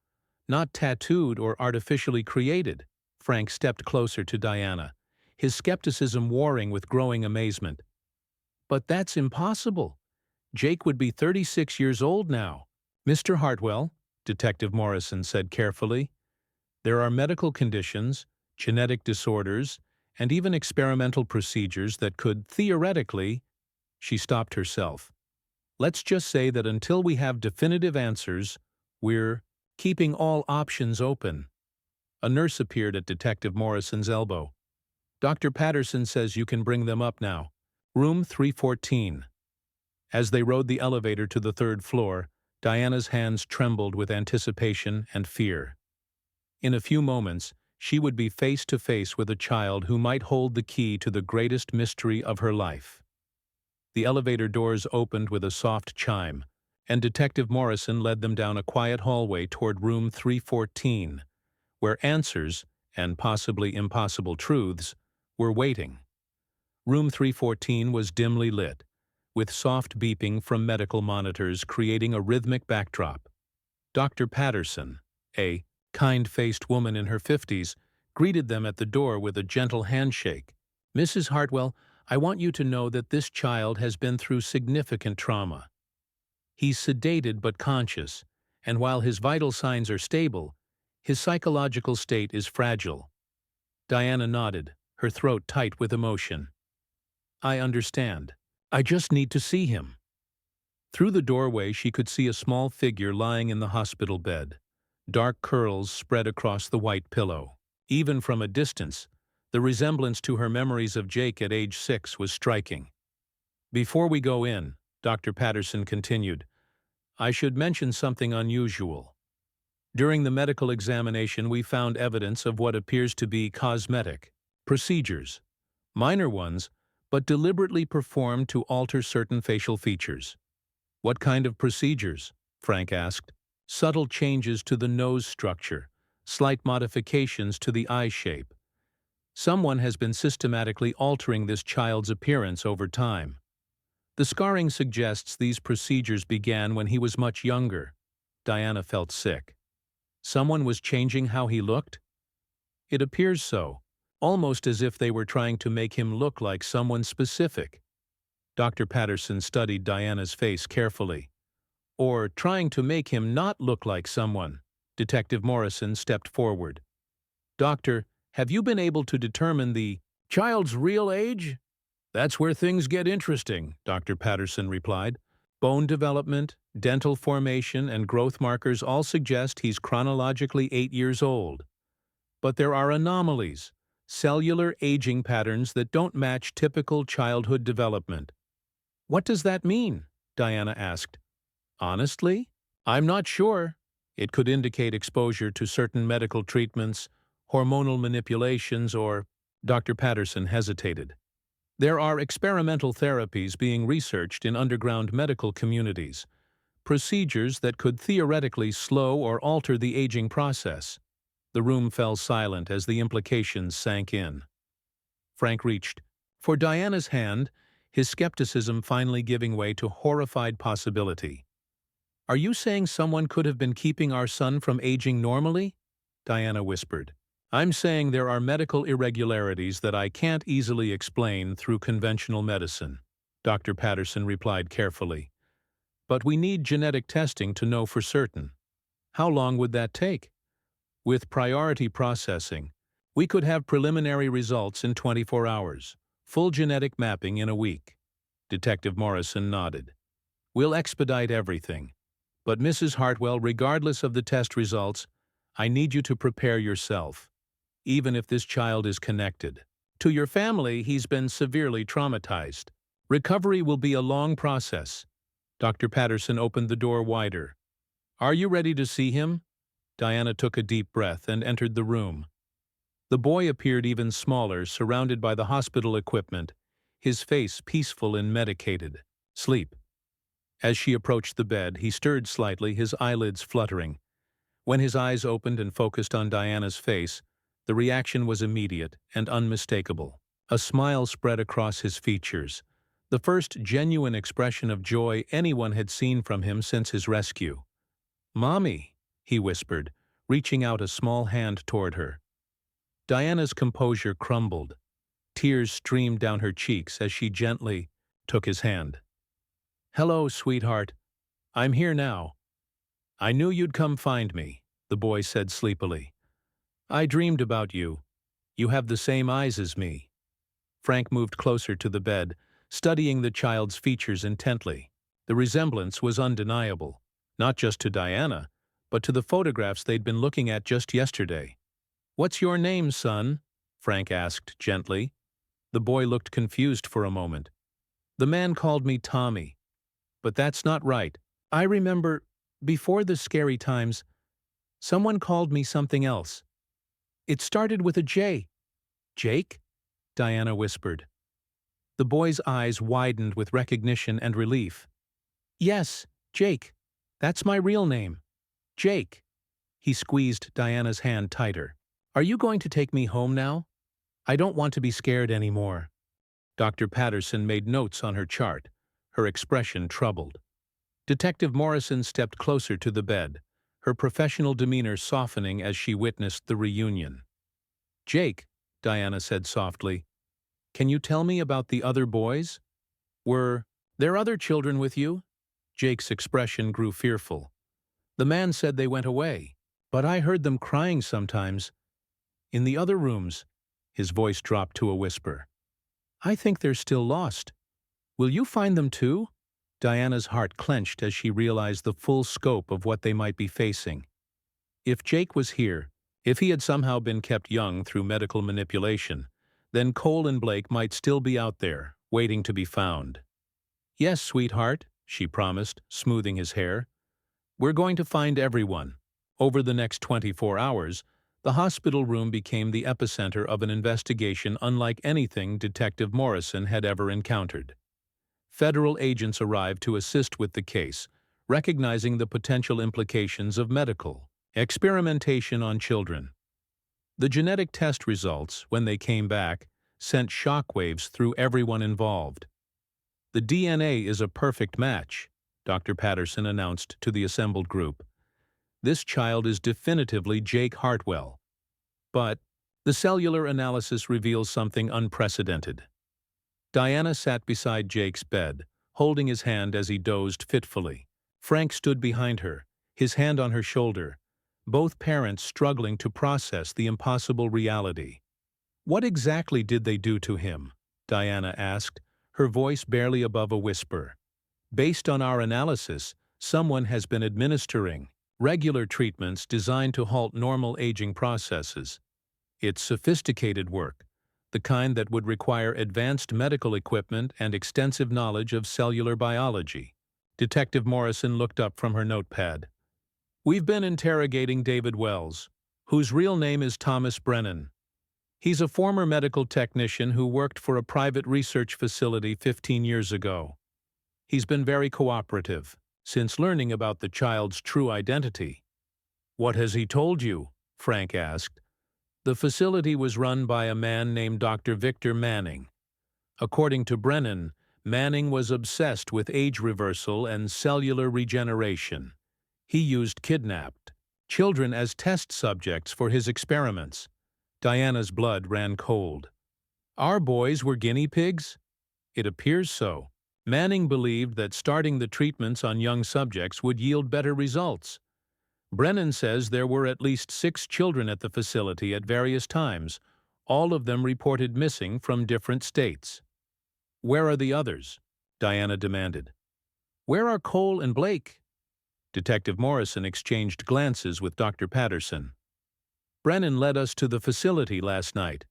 Speaker 1: not tattooed or artificially created. Frank stepped closer to Diana, his skepticism warring with growing amazement. But that's impossible. Jake would be 36 years old now. Mr. Hartwell, Detective Morrison said carefully, there are medical conditions, genetic disorders, and even experimental procedures that could theoretically— She stopped herself. Let's just say that until we have definitive answers, we're keeping all options open. A nurse appeared at Detective Morrison's elbow. Dr. Patterson says you can bring them up now. Room 314. As they rode the elevator to the 3rd floor, Diana's hands trembled with anticipation and fear. In a few moments, she would be face to face with a child who might hold the key to the greatest mystery of her life. The elevator doors opened with a soft chime, and Detective Morrison led them down a quiet hallway toward room 314, where answers, and possibly impossible truths, were waiting. Room 314 was dimly lit, with soft beeping from medical monitors creating a rhythmic backdrop. Dr. Patterson, a kind-faced woman in her 50s, greeted them at the door with a gentle handshake. Mrs. Hartwell, I want you to know that this child has been through significant trauma. He's sedated but conscious, and while his vital signs are stable, his psychological state is fragile. Diana nodded, her throat tight with emotion. I understand. I just need to see him. Through the doorway she could see a small figure lying in the hospital bed, dark curls spread across the white pillow. Even from a distance, the resemblance to her memories of Jake at age 6 was striking. Before we go in, Dr. Patterson continued, I should mention something unusual. During the medical examination we found evidence of what appears to be cosmetic procedures, minor ones, but deliberately performed to alter certain facial features. What kind of procedures? Frank asked. Subtle changes to the nose structure, slight modifications to the eye shape. Someone has been systematically altering this child's appearance over time. The scarring suggests these procedures began when he was much younger. Diana felt sick. Someone was changing how he looked? It appears so, almost as if they were trying to make him look like someone specific. Dr. Patterson studied Diana's face carefully. Or trying to make him not look like someone. Detective Morrison stepped forward. "Doctor, have you been able to determine the child's real age?" "That's where things get interesting," Dr. Patterson replied. "Bone development, dental formation, and growth markers all suggest he's chronologically 8 years old. But there are anomalies, cellular aging patterns that don't match typical childhood development." "What does that mean?" Diana asked. "Honestly, I'm not sure. It could indicate exposure to certain medical treatments, hormonal manipulations, or—" Dr. Patterson hesitated. "There are experimental therapies being researched in underground medical communities, procedures that could theoretically slow or alter the aging process." The room fell silent as the implications sank in. Frank reached for Diana's hand, his skepticism finally giving way to horrified possibility. "Are you saying someone could have been keeping our son from aging normally?" Diana whispered. "I'm saying there are medical irregularities that I can't easily explain through conventional medicine," Dr. Patterson replied carefully. "But we need genetic testing to know for certain." "How long would that take?" "With priority processing, we could have preliminary results in 24 hours, full genetic mapping in a week." Detective Morrison nodded. "We'll expedite everything. But Mrs. Hartwell, regardless of the test results, I need you to prepare yourself. Even if this child is connected to your family, he's been severely traumatized. Recovery will be a long process." Dr. Patterson opened the door wider. "Are you ready to see him?" Diana took a deep breath and entered the room. The boy appeared even smaller, surrounded by the hospital equipment, his face peaceful in medicated sleep. As she approached the bed, he stirred slightly, his eyelids fluttering. When his eyes opened and focused on Diana's face, the reaction was immediate and unmistakable. A smile spread across his features, the first genuine expression of joy anyone had seen from him since his rescue. "Mommy," he whispered, reaching out a small hand toward her. Diana's composure crumbled. Tears streamed down her cheeks as she gently took his hand. "Hello, sweetheart. I'm here now." "I knew you'd come find me," the boy said sleepily. "I dreamed about you. You have the same eyes as me." Frank moved closer to the bed, studying the child's features intently. The resemblance was undeniable, not just to Diana, but to the photographs they'd been looking at just yesterday. "What's your name, son?" Frank asked gently. The boy looked confused for a moment. "The man called me Tommy. But that's not right. I remember, before the scary times, someone called me something else. It started with a J." "Jake?" Diana whispered. The boy's eyes widened with recognition and relief. "Yes, Jake. That's my real name. Jake." He squeezed Diana's hand tighter. "Are you going to take me home now? I don't want to be scared anymore." Dr. Patterson made notes on her chart, her expression troubled. Detective Morrison stepped closer to the bed, her professional demeanor softening as she witnessed the reunion. "Jake," Diana said softly, "can you tell me about the other boys? Were there other children with you?" Jake's expression grew fearful. "The man said they went away, but I heard them crying sometimes. In the other rooms." His voice dropped to a whisper. "I think they're still lost. Will you find them too?" Diana's heart clenched as she realized the full scope of what they might be facing. If Jake was here, if he had somehow been kept young through medical manipulation, then Cole and Blake might still be out there, waiting to be found. "Yes, sweetheart," she promised, smoothing his hair. "We're going to find everyone." Over the next 24 hours, the hospital room became the epicenter of an investigation unlike anything Detective Morrison had ever encountered. Federal agents arrived to assist with the case, recognizing the potential implications of medical Experimentation on children. The genetic test results, when they came back, sent shockwaves through everyone involved. "The DNA is a perfect match," Dr. Patterson announced to the assembled group. "This child is definitively Jake Hartwell." But the cellular analysis reveals something unprecedented. Diana sat beside Jake's bed, holding his hand as he dozed fitfully. Frank stood behind her, his hand on her shoulder, both parents struggling to process the impossible reality. "What exactly did they do to him?" Diana asked, her voice barely above a whisper. "Based on our analysis, someone has been administering regular treatments designed to halt normal aging processes. It's sophisticated work, the kind that would require advanced medical equipment and extensive knowledge of cellular biology." Detective Morrison looked up from her notepad. "We've been interrogating David Wells, whose real name is Thomas Brennan. He's a former medical technician who worked for a private research facility 15 years ago. He's been very cooperative since learning about the child's true identity." "What has he told you?" Frank asked. "The facility was run by a man named Dr. Victor Manning. According to Brennan, Manning was obsessed with age reversal and cellular regeneration. He used kidnapped children as test subjects for his experiments." Diana's blood ran cold. "Our boys were guinea pigs?" "It appears so. Manning believed that starting the treatments on young subjects would yield better results. Brennan says there were at least 6 children at the facility at various times, all of them reported missing from different states." "Where are the others?" Diana demanded. "Where are Cole and Blake?" Detective Morrison exchanged glances with Dr. Patterson. "Brennan led us to the facility last night.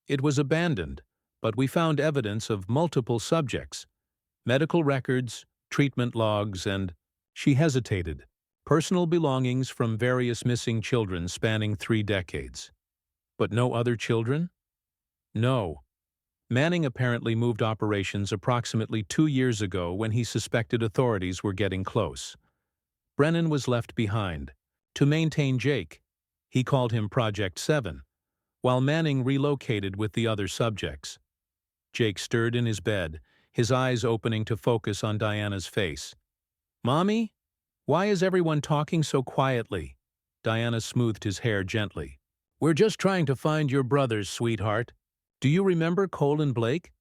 Speaker 1: It was abandoned, but we found evidence of multiple subjects, medical records, treatment logs, and—" She hesitated. "Personal belongings from various missing children spanning 3 decades. But no other children?" "No. Manning apparently moved operations approximately 2 years ago when he suspected authorities were getting close. Brennan was left behind to maintain Jake. He called him Project 7, while Manning relocated with the other subjects." Jake stirred in his bed, his eyes opening to focus on Diana's face. "Mommy? Why is everyone talking so quietly?" Diana smoothed his hair gently. "We're just trying to find your brothers, sweetheart. Do you remember Cole and Blake?"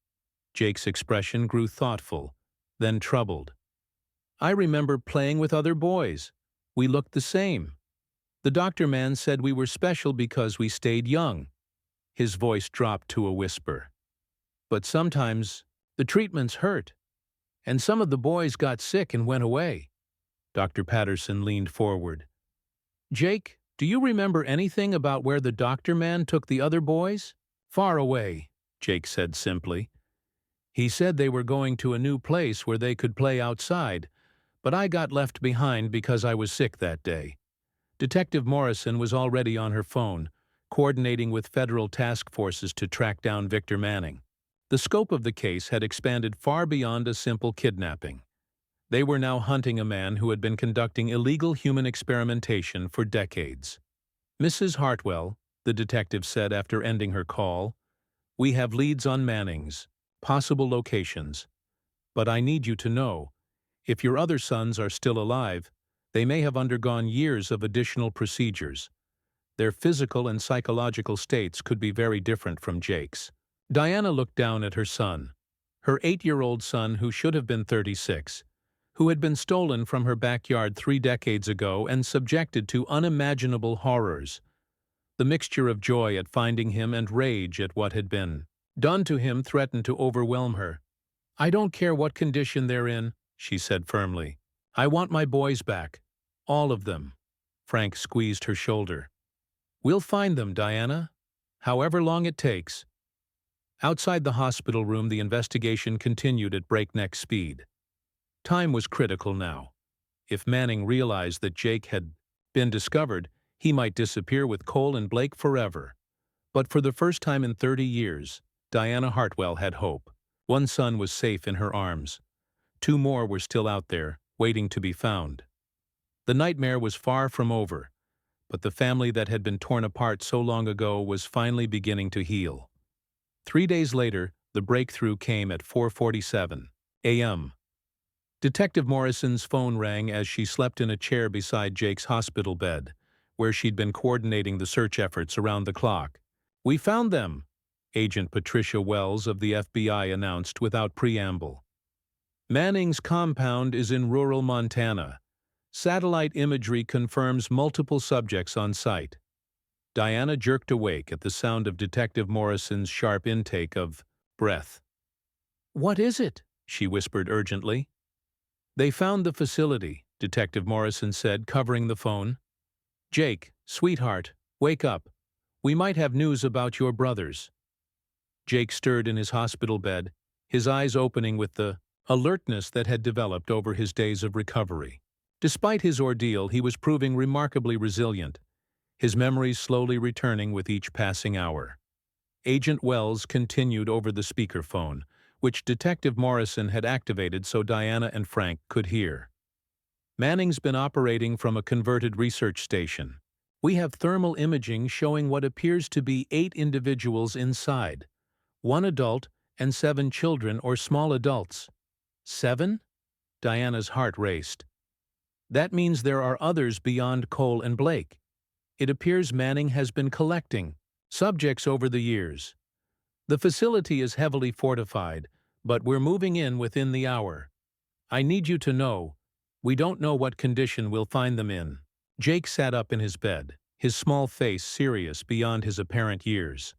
Speaker 1: Jake's expression grew thoughtful, then troubled. "I remember playing with other boys. We looked the same. The doctor man said we were special because we stayed young." His voice dropped to a whisper. "But sometimes the treatments hurt, and some of the boys got sick and went away." Dr. Patterson leaned forward. "Jake, do you remember anything about where the doctor man took the other boys?" "Far away," Jake said simply. "He said they were going to a new place where they could play outside, but I got left behind because I was sick that day." Detective Morrison was already on her phone, coordinating with federal task forces to track down Victor Manning. The scope of the case had expanded far beyond a simple kidnapping. They were now hunting a man who had been conducting illegal human experimentation for decades. "Mrs. Hartwell," the detective said after ending her call, "we have leads on Manning's, possible locations. But I need you to know, if your other sons are still alive, they may have undergone years of additional procedures. Their physical and psychological states could be very different from Jake's." Diana looked down at her son, her 8-year-old son who should have been 36, who had been stolen from her backyard 3 decades ago and subjected to unimaginable horrors. The mixture of joy at finding him and rage at what had been done to him threatened to overwhelm her. "I don't care what condition they're in," she said firmly. "I want my boys back. All of them." Frank squeezed her shoulder. "We'll find them, Diana. However long it takes." Outside the hospital room, the investigation continued at breakneck speed. Time was critical now. If Manning realized that Jake had been discovered, he might disappear with Cole and Blake forever. But for the first time in 30 years, Diana Hartwell had hope. One son was safe in her arms. 2 more were still out there, waiting to be found. The nightmare was far from over. but the family that had been torn apart so long ago was finally beginning to heal. 3 days later, the breakthrough came at 4:47 a.m. Detective Morrison's phone rang as she slept in a chair beside Jake's hospital bed, where she'd been coordinating the search efforts around the clock. "We found them," Agent Patricia Wells of the FBI announced without preamble. "Manning's compound is in rural Montana. Satellite imagery confirms multiple subjects on site." Diana jerked awake at the sound of Detective Morrison's sharp intake of breath. "What is it?" she whispered urgently. "They found the facility," Detective Morrison said, covering the phone. "Jake, sweetheart, wake up. We might have news about your brothers." Jake stirred in his hospital bed, his eyes opening with the alertness that had developed over his days of recovery. Despite his ordeal, he was proving remarkably resilient, his memories slowly returning with each passing hour. Agent Wells continued over the speakerphone, which Detective Morrison had activated so Diana and Frank could hear. "Manning's been operating from a converted research station. We have thermal imaging showing what appears to be 8 individuals inside, 1 adult and 7 children or small adults." 7? Diana's heart raced. "That means there are others beyond Cole and Blake. It appears Manning has been collecting subjects over the years. The facility is heavily fortified, but we're moving in within the hour. I need you to know, we don't know what condition we'll find them in." Jake sat up in his bed, his small face serious beyond his apparent years.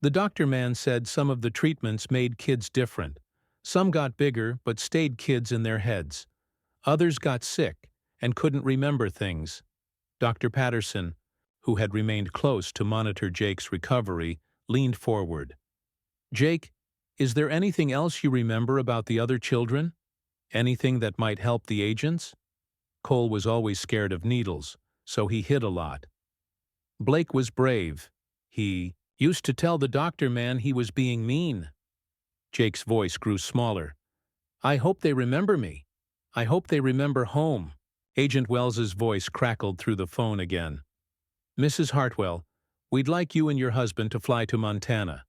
Speaker 1: "The doctor man said some of the treatments made kids different. Some got bigger but stayed kids in their heads. Others got sick and couldn't remember things." Dr. Patterson, who had remained close to monitor Jake's recovery, leaned forward. "Jake, is there anything else you remember about the other children? Anything that might help the agents?" Cole was always scared of needles, so he hid a lot. "Blake was brave. He used to tell the doctor man he was being mean." Jake's voice grew smaller. "I hope they remember me. I hope they remember home." Agent Wells's voice crackled through the phone again. "Mrs. Hartwell, we'd like you and your husband to fly to Montana.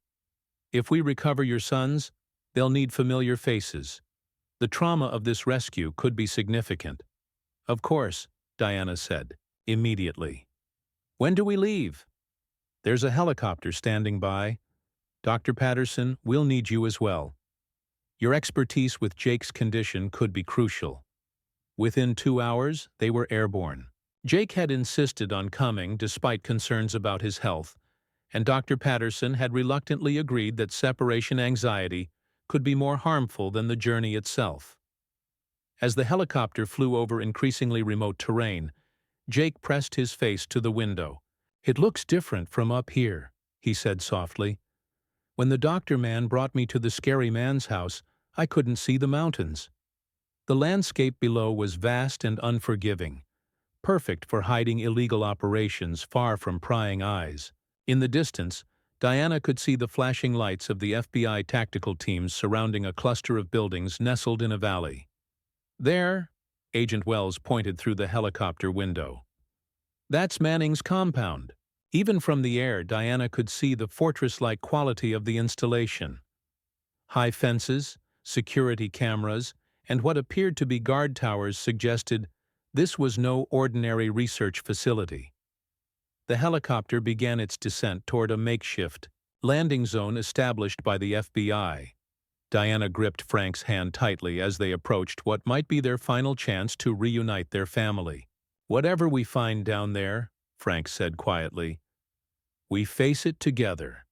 Speaker 1: If we recover your sons, they'll need familiar faces. The trauma of this rescue could be significant." "Of course," Diana said, immediately. "When do we leave?" "There's a helicopter standing by. Dr. Patterson, we'll need you as well. Your expertise with Jake's condition could be crucial." Within 2 hours, they were airborne. Jake had insisted on coming despite concerns about his health, and Dr. Patterson had reluctantly agreed that separation anxiety could be more harmful than the journey itself. As the helicopter flew over increasingly remote terrain, Jake pressed his face to the window. "It looks different from up here," he said softly. "When the doctor man brought me to the scary man's house, I couldn't see the mountains." The landscape below was vast and unforgiving, perfect for hiding illegal operations far from prying eyes. In the distance, Diana could see the flashing lights of the FBI tactical teams surrounding a cluster of buildings nestled in a valley. "There," Agent Wells pointed through the helicopter window. "That's Manning's compound." Even from the air, Diana could see the fortress-like quality of the installation. High fences, security cameras, and what appeared to be guard towers suggested this was no ordinary research facility. The helicopter began its descent toward a makeshift landing zone established by the FBI. Diana gripped Frank's hand tightly as they approached what might be their final chance to reunite their family. "Whatever we find down there," Frank said quietly, "we face it together."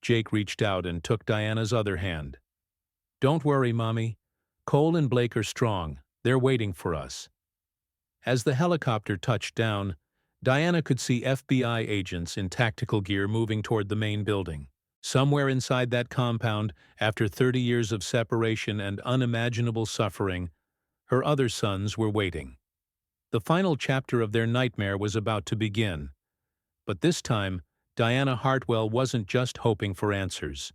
Speaker 1: Jake reached out and took Diana's other hand. "Don't worry, Mommy. Cole and Blake are strong. They're waiting for us." As the helicopter touched down, Diana could see FBI agents in tactical gear moving toward the main building. Somewhere inside that compound, after 30 years of separation and unimaginable suffering, her other sons were waiting. The final chapter of their nightmare was about to begin. But this time, Diana Hartwell wasn't just hoping for answers.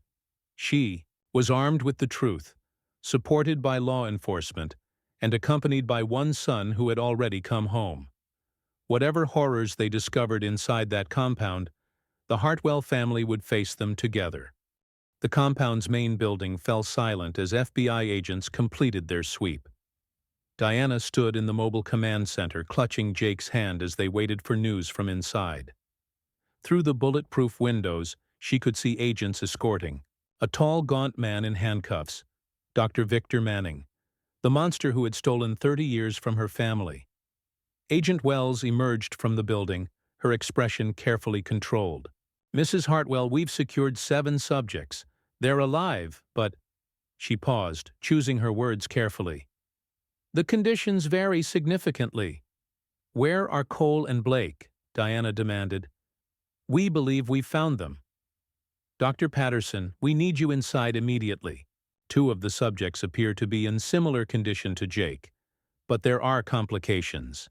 Speaker 1: She was armed with the truth, supported by law enforcement, and accompanied by one son who had already come home. Whatever horrors they discovered inside that compound, the Hartwell family would face them together. The compound's main building fell silent as FBI agents completed their sweep. Diana stood in the mobile command center, clutching Jake's hand as they waited for news from inside. Through the bulletproof windows, she could see agents escorting. A tall, gaunt man in handcuffs, Dr. Victor Manning, the monster who had stolen 30 years from her family. Agent Wells emerged from the building, her expression carefully controlled. "Mrs. Hartwell, we've secured 7 subjects. They're alive, but—" She paused, choosing her words carefully. "The conditions vary significantly." "Where are Cole and Blake?" Diana demanded. "We believe we've found them." "Dr. Patterson, we need you inside immediately." 2 of the subjects appear to be in similar condition to Jake, but there are complications.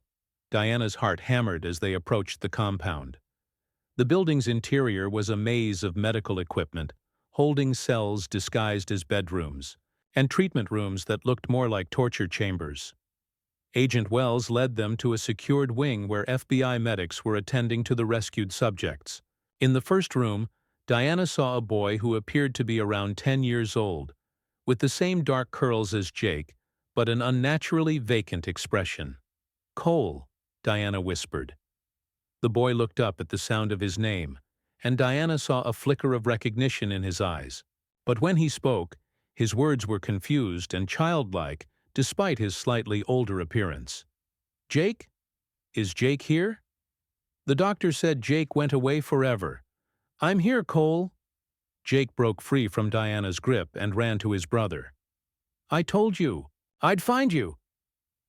Speaker 1: Diana's heart hammered as they approached the compound. The building's interior was a maze of medical equipment, holding cells disguised as bedrooms, and treatment rooms that looked more like torture chambers. Agent Wells led them to a secured wing where FBI medics were attending to the rescued subjects. In the first room, Diana saw a boy who appeared to be around 10 years old, with the same dark curls as Jake, but an unnaturally vacant expression. "Cole," Diana whispered. The boy looked up at the sound of his name, and Diana saw a flicker of recognition in his eyes. But when he spoke, his words were confused and childlike, despite his slightly older appearance. "Jake? Is Jake here?" "The doctor said Jake went away forever." "I'm here, Cole." Jake broke free from Diana's grip and ran to his brother. "I told you. I'd find you."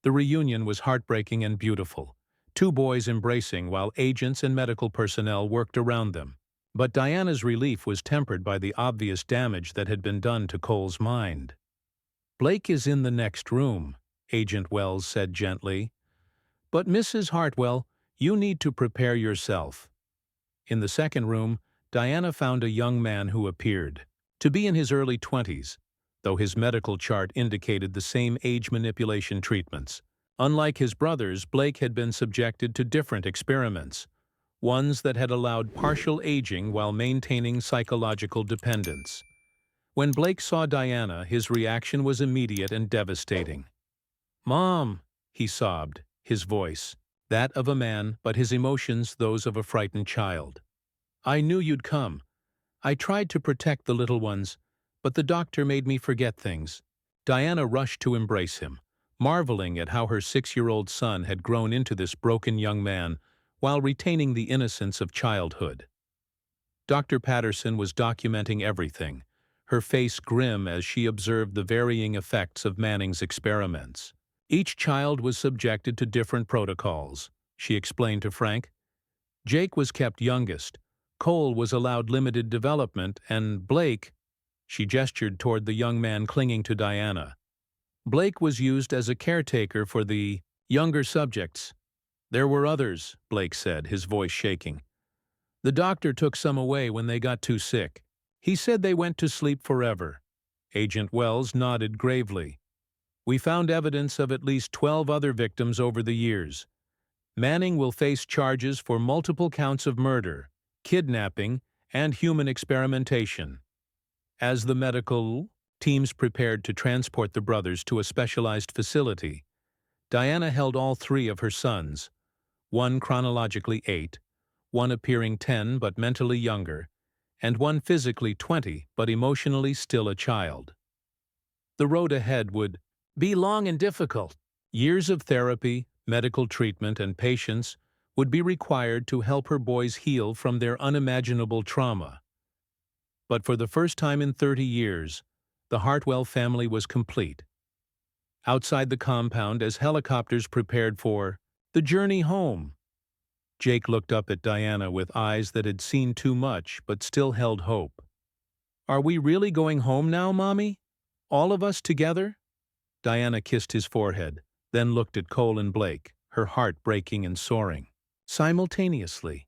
Speaker 1: The reunion was heartbreaking and beautiful, 2 boys embracing while agents and medical personnel worked around them. But Diana's relief was tempered by the obvious damage that had been done to Cole's mind. "Blake is in the next room," Agent Wells said gently. "But Mrs. Hartwell, you need to prepare yourself." In the second room, Diana found a young man who appeared to be in his early 20s, though his medical chart indicated the same age manipulation treatments. Unlike his brothers, Blake had been subjected to different experiments, ones that had allowed partial aging while maintaining psychological dependence. When Blake saw Diana, his reaction was immediate and devastating. "Mom," he sobbed, his voice that of a man, but his emotions those of a frightened child. "I knew you'd come. I tried to protect the little ones, but the doctor made me forget things." Diana rushed to embrace him, marveling at how her 6-year-old son had grown into this broken young man while retaining the innocence of childhood. Dr. Patterson was documenting everything, her face grim as she observed the varying effects of Manning's experiments. "Each child was subjected to different protocols," she explained to Frank. "Jake was kept youngest, Cole was allowed limited development, and Blake—" She gestured toward the young man clinging to Diana. "Blake was used as a caretaker for the younger subjects." "There were others," Blake said, his voice shaking. "The doctor took some away when they got too sick. He said they went to sleep forever." Agent Wells nodded gravely. "We found evidence of at least 12 other victims over the years. Manning will face charges for multiple counts of murder, kidnapping, and human experimentation." As the medical teams prepared to transport the brothers to a specialized facility, Diana held all 3 of her sons, one chronologically 8, one appearing 10 but mentally younger, and one physically 20 but emotionally still a child. The road ahead would be long and difficult. Years of therapy, medical treatment, and patience would be required to help her boys heal from their unimaginable trauma. But for the first time in 30 years, the Hartwell family was complete. Outside the compound, as helicopters prepared for the journey home, Jake looked up at Diana with eyes that had seen too much but still held hope. "Are we really going home now, Mommy? All of us together?" Diana kissed his forehead, then looked at Cole and Blake, her heart breaking and soaring. Simultaneously.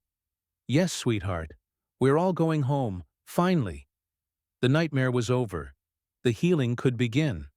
Speaker 1: "Yes, sweetheart. We're all going home, finally." The nightmare was over. The healing could begin.